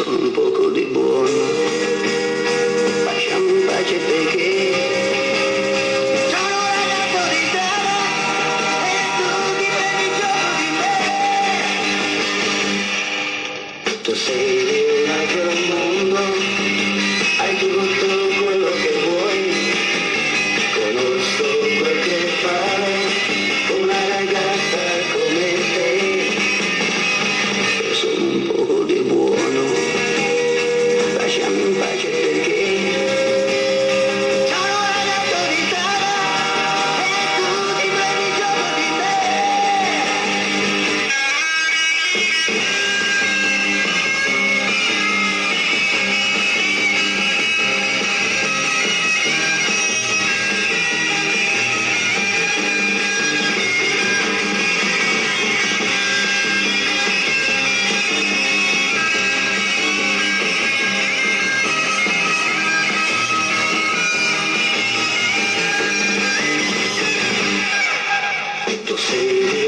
sono un poco di buono, lasciami in pace perché sono un ragazzo di terra e tu ti prendi gioco di me. Tu sei di un altro mondo, hai tutto quello che vuoi, conosco quel che fare una ragazza come te. Sono un poco di buono, lasciami in pace perché sono un ragazzo di terra e tu ti prendi gioco di me. Tu sei